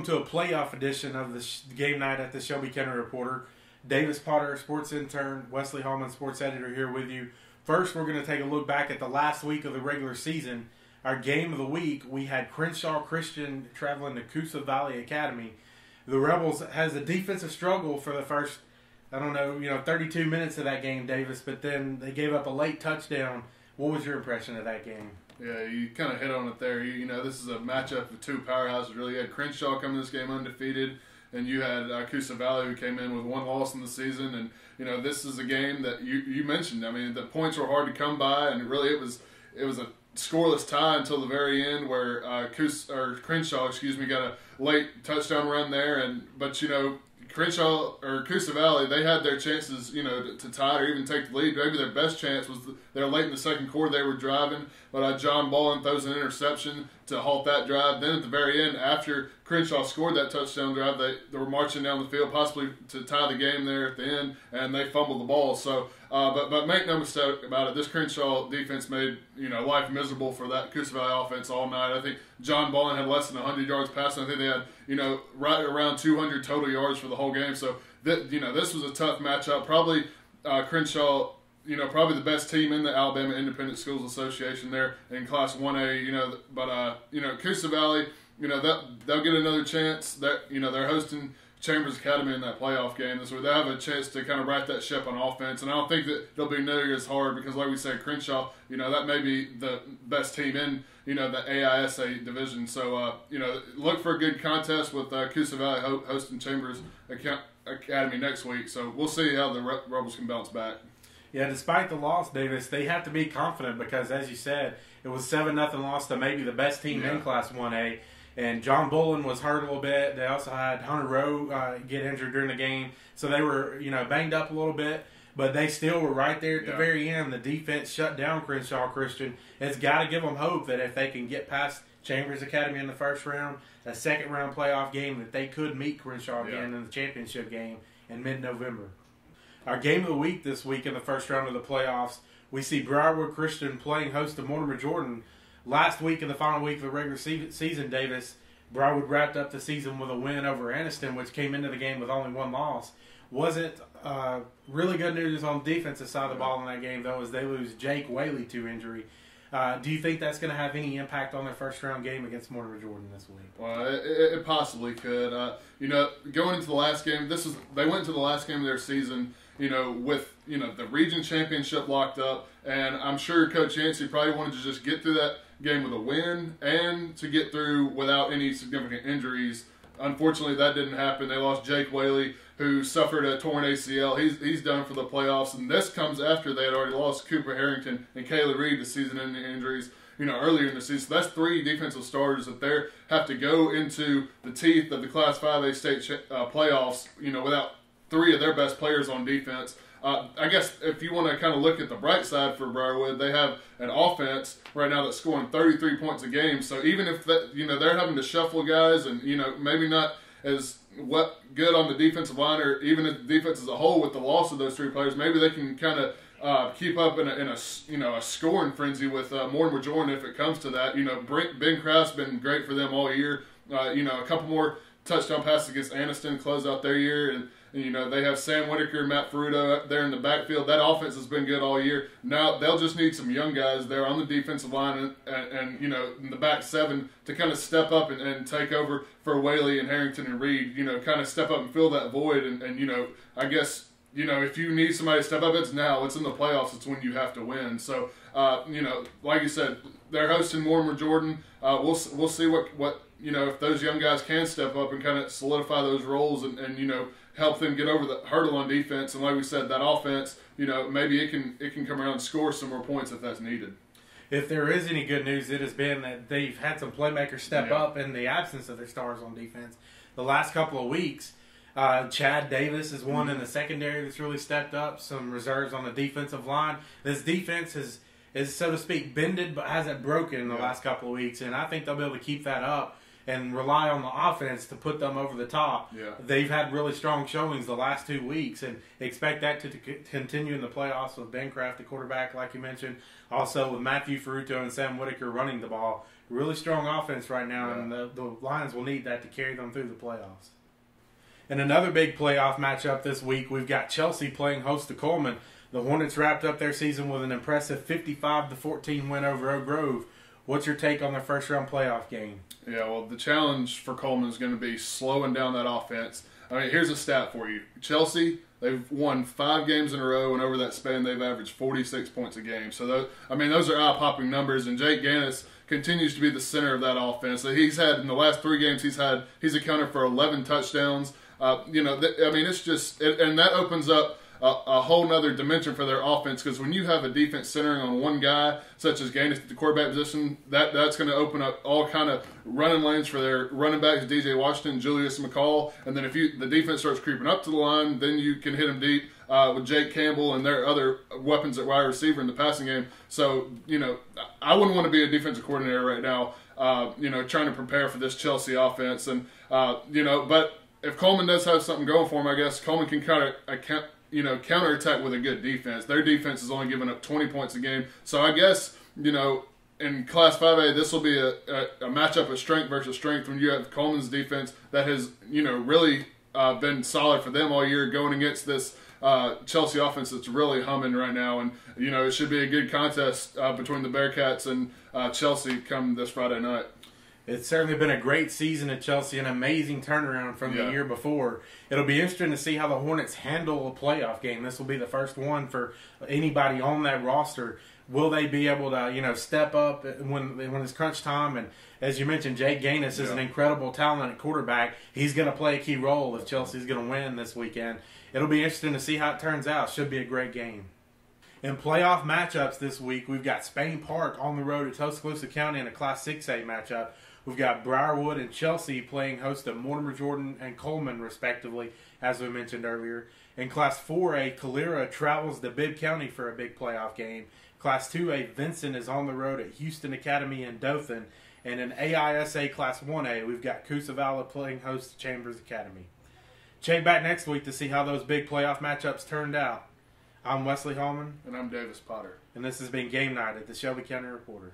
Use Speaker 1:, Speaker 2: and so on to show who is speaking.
Speaker 1: to a playoff edition of the game night at the Shelby County Reporter. Davis Potter, sports intern, Wesley Hallman, sports editor, here with you. First, we're going to take a look back at the last week of the regular season. Our game of the week, we had Crenshaw Christian traveling to Coosa Valley Academy. The Rebels has a defensive struggle for the first, 32 minutes of that game, Davis, but then they gave up a late touchdown. What was your impression of that game?
Speaker 2: Yeah, you kind of hit on it there. This is a matchup of two powerhouses, really. You had Crenshaw come in this game undefeated, and you had Coosa Valley, who came in with one loss in the season. And, this is a game that you mentioned. I mean, the points were hard to come by, and really it was a scoreless tie until the very end where Crenshaw got a late touchdown run there. But Crenshaw or Coosa Valley, they had their chances, to tie or even take the lead. Maybe their best chance was they're late in the second quarter. They were driving, but John Ballin throws an interception to halt that drive. Then at the very end, after Crenshaw scored that touchdown drive, they were marching down the field, possibly to tie the game there at the end, and they fumbled the ball. So, but make no mistake about it, this Crenshaw defense made life miserable for that Coosa Valley offense all night. I think John Ballin had less than 100 yards passing. I think they had right around 200 total yards for the whole game. So this was a tough matchup. Probably Crenshaw, probably the best team in the Alabama Independent Schools Association there in Class 1A. But Coosa Valley, they'll get another chance. They're hosting Chambers Academy in that playoff game. So they have a chance to kind of right that ship on offense. And I don't think that they'll be nearly as hard because, like we said, Crenshaw, that may be the best team in, the AISA division. So, look for a good contest with Coosa Valley hosting Chambers Academy next week. So we'll see how the Rebels can bounce back.
Speaker 1: Yeah, despite the loss, Davis, they have to be confident because, as you said, it was 7-0 loss to maybe the best team in Class 1A. And John Bullen was hurt a little bit. They also had Hunter Rowe get injured during the game. So they were, banged up a little bit. But they still were right there at the very end. The defense shut down Crenshaw Christian. It's got to give them hope that if they can get past Chambers Academy in the first round, a second-round playoff game, that they could meet Crenshaw again in the championship game in mid-November. Our game of the week this week in the first round of the playoffs, we see Briarwood Christian playing host to Mortimer Jordan. Last week in the final week of the regular season, Davis, Briarwood wrapped up the season with a win over Anniston, which came into the game with only one loss. Wasn't really good news on the defensive side of the ball in that game, though, as they lose Jake Whaley to injury. Do you think that's going to have any impact on their first-round game against Mortimer Jordan this week?
Speaker 2: Well, it possibly could. Going into the last game, they went into the last game of their season, with the region championship locked up, and I'm sure Coach Yancey probably wanted to just get through that game with a win and to get through without any significant injuries. Unfortunately, that didn't happen. They lost Jake Whaley, who suffered a torn ACL. He's done for the playoffs, and this comes after they had already lost Cooper Harrington and Kayla Reed to season-ending injuries, earlier in the season. So that's three defensive starters that they have to go into the teeth of the Class 5A state playoffs, without three of their best players on defense. I guess if you want to kind of look at the bright side for Briarwood, they have an offense right now that's scoring 33 points a game. So even if they're having to shuffle guys and maybe not as good on the defensive line or even the defense as a whole with the loss of those three players, maybe they can kind of keep up in a scoring frenzy with Mortimer Jordan if it comes to that. Ben Kraft's been great for them all year. A couple more touchdown passes against Anniston close out their year, and they have Sam Whitaker and Matt Ferruto up there in the backfield. That offense has been good all year. Now they'll just need some young guys there on the defensive line and in the back seven to kind of step up and take over for Whaley and Harrington and Reed. Kind of step up and fill that void. And I guess if you need somebody to step up, it's now. It's in the playoffs. It's when you have to win. So like you said, they're hosting Mortimer Jordan. We'll see what if those young guys can step up and kind of solidify those roles and help them get over the hurdle on defense. And like we said, that offense, maybe it can come around and score some more points if that's needed.
Speaker 1: If there is any good news, it has been that they've had some playmakers step up in the absence of their stars on defense. The last couple of weeks, Chad Davis is one in the secondary that's really stepped up. Some reserves on the defensive line. This defense is so to speak, bended but hasn't broken in the last couple of weeks, and I think they'll be able to keep that up and rely on the offense to put them over the top.
Speaker 2: Yeah.
Speaker 1: They've had really strong showings the last 2 weeks, and expect that to continue in the playoffs with Ben Kraft, the quarterback, like you mentioned. Also with Matthew Ferruto and Sam Whitaker running the ball. Really strong offense right now, and the Lions will need that to carry them through the playoffs. In another big playoff matchup this week, we've got Chelsea playing host to Coleman. The Hornets wrapped up their season with an impressive 55-14 win over Oak Grove. What's your take on their first-round playoff game?
Speaker 2: Yeah, well, the challenge for Coleman is going to be slowing down that offense. I mean, here's a stat for you. Chelsea, they've won 5 games in a row, and over that span, they've averaged 46 points a game. So, those are eye-popping numbers, and Jake Gannis continues to be the center of that offense. So he's had, in the last 3 games, he's accounted for 11 touchdowns. It's just, and that opens up a whole nother dimension for their offense, because when you have a defense centering on one guy, such as Gaines at the quarterback position, that's going to open up all kind of running lanes for their running backs, DJ Washington, Julius McCall, and then if the defense starts creeping up to the line, then you can hit them deep with Jake Campbell and their other weapons at wide receiver in the passing game. So, I wouldn't want to be a defensive coordinator right now, trying to prepare for this Chelsea offense, and but if Coleman does have something going for him, I guess Coleman can kind of counterattack with a good defense. Their defense is only giving up 20 points a game. So I guess, in Class 5A, this will be a matchup of strength versus strength when you have Coleman's defense that has, really been solid for them all year going against this Chelsea offense that's really humming right now. And, it should be a good contest between the Bearcats and Chelsea come this Friday night.
Speaker 1: It's certainly been a great season at Chelsea, an amazing turnaround from the year before. It'll be interesting to see how the Hornets handle a playoff game. This will be the first one for anybody on that roster. Will they be able to, step up when it's crunch time? And as you mentioned, Jake Gaines is an incredible talent at quarterback. He's going to play a key role if Chelsea's going to win this weekend. It'll be interesting to see how it turns out. Should be a great game. In playoff matchups this week, we've got Spain Park on the road at Tuscaloosa County in a Class 6A matchup. We've got Briarwood and Chelsea playing host to Mortimer Jordan and Coleman, respectively, as we mentioned earlier. In Class 4A, Calera travels to Bibb County for a big playoff game. Class 2A, Vincent is on the road at Houston Academy in Dothan. And in AISA Class 1A, we've got Coosavala playing host to Chambers Academy. Check back next week to see how those big playoff matchups turned out. I'm Wesley Hallman.
Speaker 2: And I'm Davis Potter.
Speaker 1: And this has been Game Night at the Shelby County Reporter.